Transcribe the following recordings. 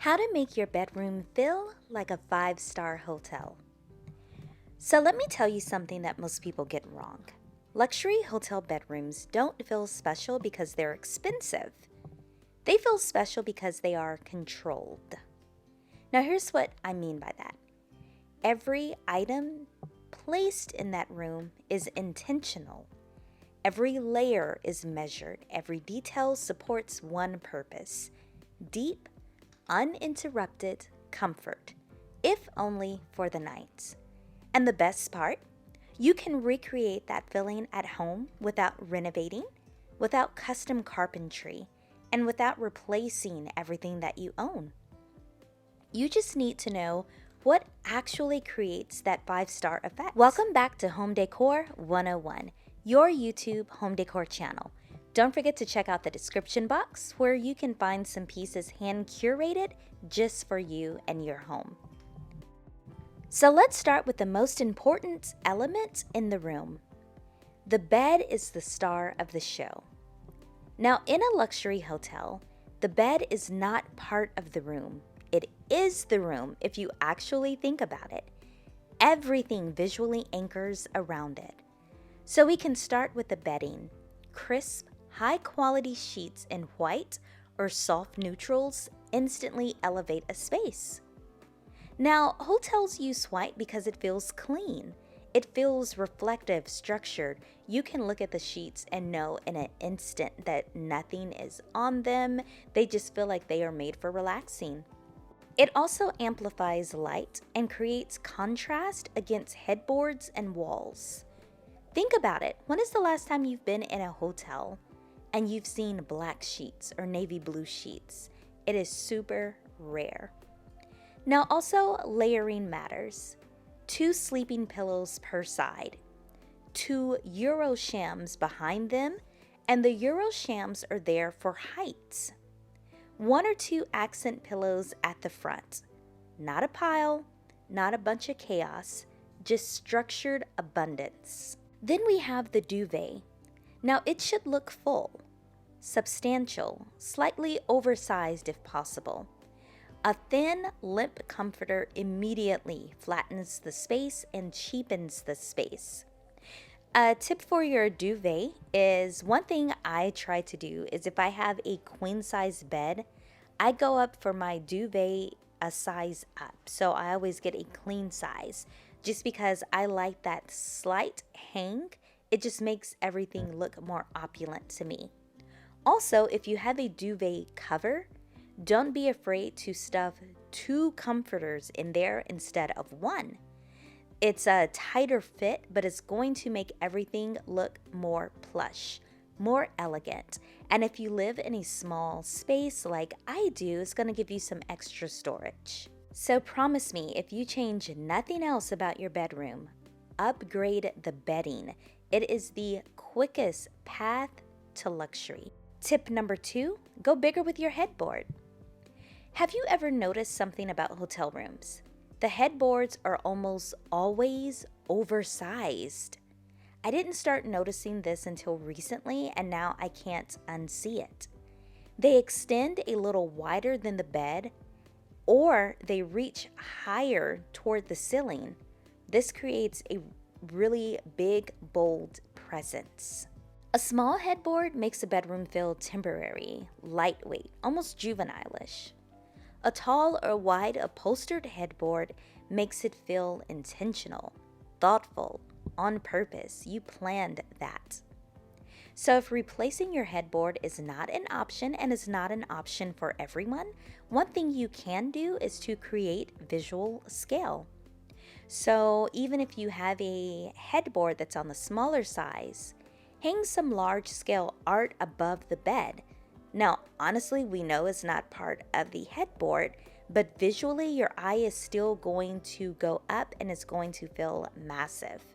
How to make your bedroom feel like a five-star hotel. So let me tell you something that most people get wrong. Luxury hotel bedrooms don't feel special because they're expensive. They feel special because they are controlled. Now here's what I mean by that. Every item placed in that room is intentional. Every layer is measured. Every detail supports one purpose: deep, uninterrupted comfort, if only for the night. And the best part, you can recreate that feeling at home without renovating, without custom carpentry, and without replacing everything that you own. You just need to know what actually creates that five-star effect. Welcome back to Home Decor 101, your YouTube home decor channel. Don't forget to check out the description box where you can find some pieces hand curated just for you and your home. So let's start with the most important element in the room. The bed is the star of the show. Now, in a luxury hotel, the bed is not part of the room. It is the room if you actually think about it. Everything visually anchors around it. So we can start with the bedding. Crisp, high-quality sheets in white or soft neutrals instantly elevate a space. Now, hotels use white because it feels clean. It feels reflective, structured. You can look at the sheets and know in an instant that nothing is on them. They just feel like they are made for relaxing. It also amplifies light and creates contrast against headboards and walls. Think about it. When is the last time you've been in a hotel and you've seen black sheets or navy blue sheets? It is super rare. Now also, layering matters. 2 sleeping pillows per side, 2 Euro shams behind them, and the Euro shams are there for height. 1 or 2 accent pillows at the front. Not a pile, not a bunch of chaos, just structured abundance. Then we have the duvet. Now it should look full, substantial, slightly oversized if possible. A thin, limp comforter immediately flattens the space and cheapens the space. A tip for your duvet is, one thing I try to do is if I have a queen size bed, I go up for my duvet a size up. So I always get a queen size just because I like that slight hang. It just makes everything look more opulent to me. Also, if you have a duvet cover, don't be afraid to stuff 2 comforters in there instead of 1. It's a tighter fit, but it's going to make everything look more plush, more elegant. And if you live in a small space like I do, it's going to give you some extra storage. So promise me, if you change nothing else about your bedroom, upgrade the bedding. It is the quickest path to luxury. Tip number 2, go bigger with your headboard. Have you ever noticed something about hotel rooms? The headboards are almost always oversized. I didn't start noticing this until recently, and now I can't unsee it. They extend a little wider than the bed, or they reach higher toward the ceiling. This creates a really big, bold presence. A small headboard makes a bedroom feel temporary, lightweight, almost juvenile-ish. A tall or wide upholstered headboard makes it feel intentional, thoughtful, on purpose. You planned that. So if replacing your headboard is not an option and is not an option for everyone, one thing you can do is to create visual scale. So even if you have a headboard that's on the smaller size, hang some large scale art above the bed. Now, honestly, we know it's not part of the headboard, but visually your eye is still going to go up and it's going to feel massive.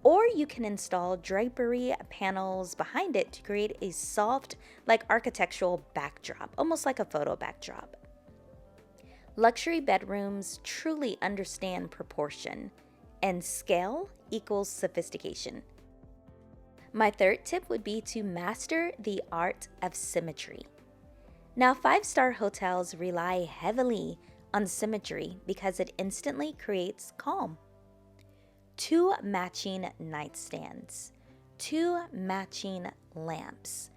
Or you can install drapery panels behind it to create a soft, like architectural backdrop, almost like a photo backdrop. Luxury bedrooms truly understand proportion, and scale equals sophistication. My third tip would be to master the art of symmetry. Now, five-star hotels rely heavily on symmetry because it instantly creates calm. Two matching nightstands, two matching lamps,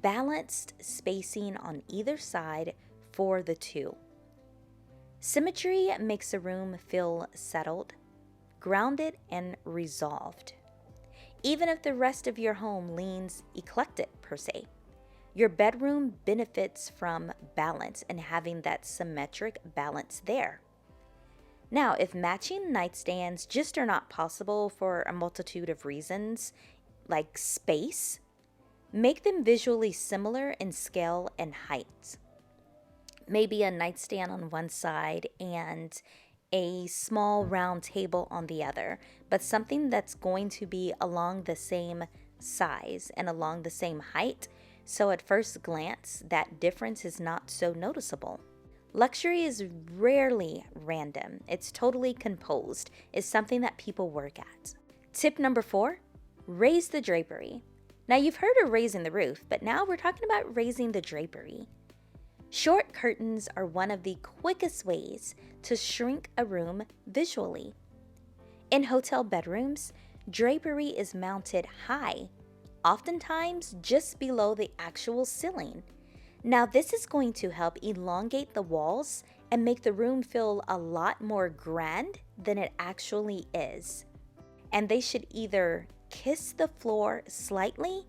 balanced spacing on either side for the two. Symmetry makes a room feel settled, grounded, and resolved. Even if the rest of your home leans eclectic per se, your bedroom benefits from balance and having that symmetric balance there. Now, if matching nightstands just are not possible for a multitude of reasons, like space, make them visually similar in scale and height. Maybe a nightstand on one side and a small round table on the other, but something that's going to be along the same size and along the same height, so at first glance, that difference is not so noticeable. Luxury is rarely random. It's totally composed. It's something that people work at. Tip number 4, raise the drapery. Now, you've heard of raising the roof, but now we're talking about raising the drapery. Short curtains are one of the quickest ways to shrink a room visually. In hotel bedrooms, drapery is mounted high, oftentimes just below the actual ceiling. Now, this is going to help elongate the walls and make the room feel a lot more grand than it actually is. And they should either kiss the floor slightly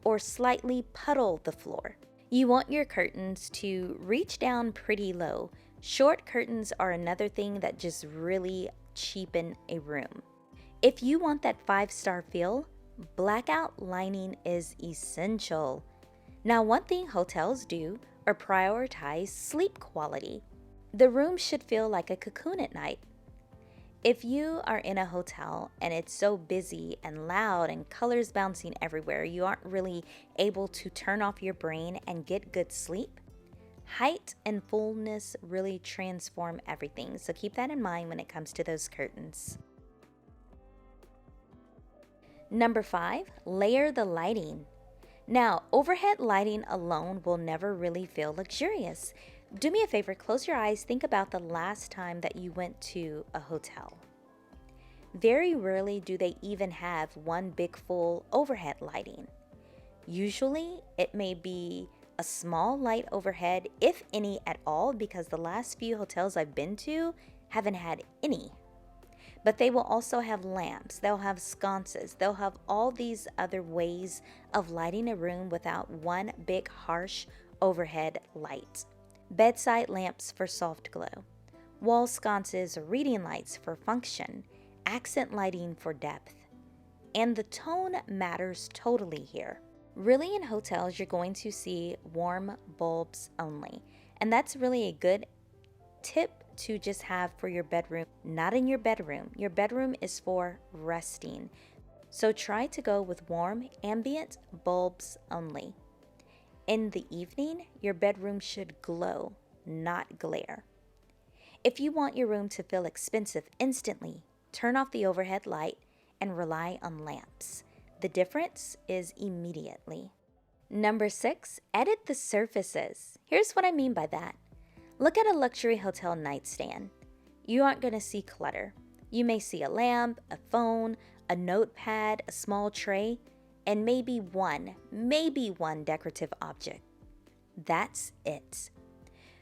or slightly puddle the floor. You want your curtains to reach down pretty low. Short curtains are another thing that just really cheapen a room. If you want that 5-star feel, blackout lining is essential. Now, one thing hotels do are prioritize sleep quality. The room should feel like a cocoon at night. If you are in a hotel and it's so busy and loud and colors bouncing everywhere, you aren't really able to turn off your brain and get good sleep, height and fullness really transform everything. So keep that in mind when it comes to those curtains. Number 5, layer the lighting. Now, overhead lighting alone will never really feel luxurious. Do me a favor, close your eyes, think about the last time that you went to a hotel. Very rarely do they even have one big full overhead lighting. Usually, it may be a small light overhead, if any at all, because the last few hotels I've been to haven't had any. But they will also have lamps, they'll have sconces, they'll have all these other ways of lighting a room without one big harsh overhead light. Bedside lamps for soft glow, wall sconces or reading lights for function, accent lighting for depth. And the tone matters totally here. Really, in hotels, you're going to see warm bulbs only. And that's really a good tip to just have for your bedroom, not in your bedroom. Your bedroom is for resting. So try to go with warm, ambient bulbs only. In the evening, your bedroom should glow, not glare. If you want your room to feel expensive instantly, turn off the overhead light and rely on lamps. The difference is immediately. Number 6, edit the surfaces. Here's what I mean by that. Look at a luxury hotel nightstand. You aren't going to see clutter. You may see a lamp, a phone, a notepad, a small tray, and maybe one decorative object. That's it.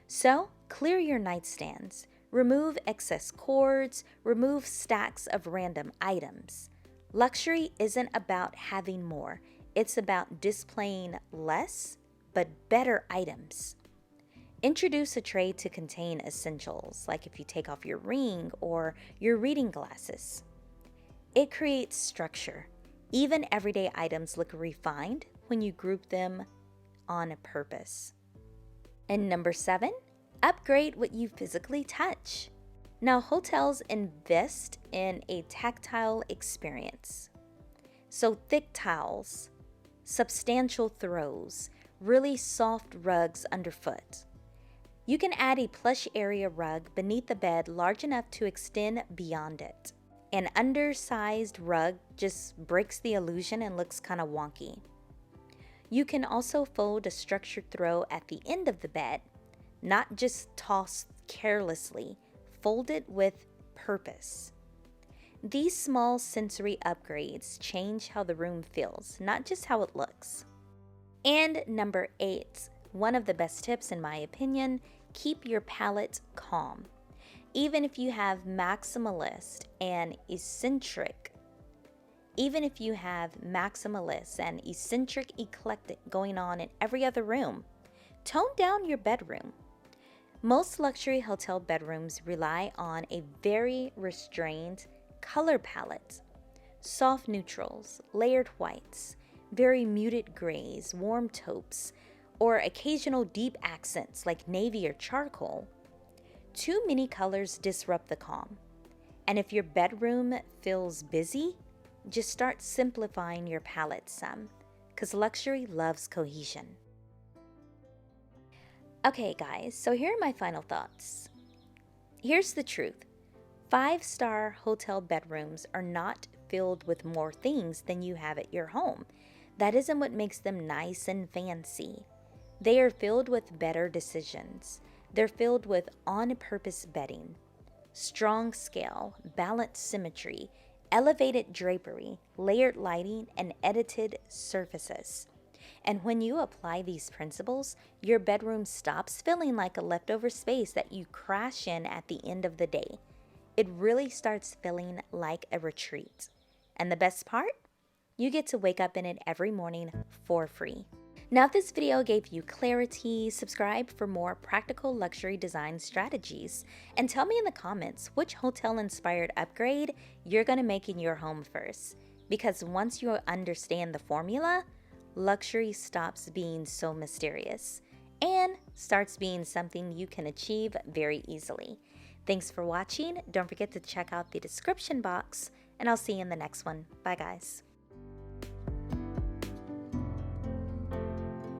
So, clear your nightstands. Remove excess cords. Remove stacks of random items. Luxury isn't about having more. It's about displaying less, but better items. Introduce a tray to contain essentials, like if you take off your ring or your reading glasses. It creates structure. Even everyday items look refined when you group them on purpose. And number 7, upgrade what you physically touch. Now, hotels invest in a tactile experience. So thick towels, substantial throws, really soft rugs underfoot. You can add a plush area rug beneath the bed large enough to extend beyond it. An undersized rug just breaks the illusion and looks kind of wonky. You can also fold a structured throw at the end of the bed, not just toss carelessly, fold it with purpose. These small sensory upgrades change how the room feels, not just how it looks. And number 8, one of the best tips in my opinion, keep your palette calm. Even if you have maximalist and eccentric eclectic going on in every other room, tone down your bedroom. Most luxury hotel bedrooms rely on a very restrained color palette. Soft neutrals, layered whites, very muted grays, warm taupes, or occasional deep accents like navy or charcoal. Too many colors disrupt the calm. And if your bedroom feels busy, just start simplifying your palette some, because luxury loves cohesion. Okay guys, so here are my final thoughts. Here's the truth. 5-star hotel bedrooms are not filled with more things than you have at your home. That isn't what makes them nice and fancy. They are filled with better decisions. They're filled with on-purpose bedding, strong scale, balanced symmetry, elevated drapery, layered lighting, and edited surfaces. And when you apply these principles, your bedroom stops feeling like a leftover space that you crash in at the end of the day. It really starts feeling like a retreat. And the best part? You get to wake up in it every morning for free. Now, if this video gave you clarity, subscribe for more practical luxury design strategies. And tell me in the comments which hotel-inspired upgrade you're going to make in your home first. Because once you understand the formula, luxury stops being so mysterious and starts being something you can achieve very easily. Thanks for watching. Don't forget to check out the description box, and I'll see you in the next one. Bye, guys.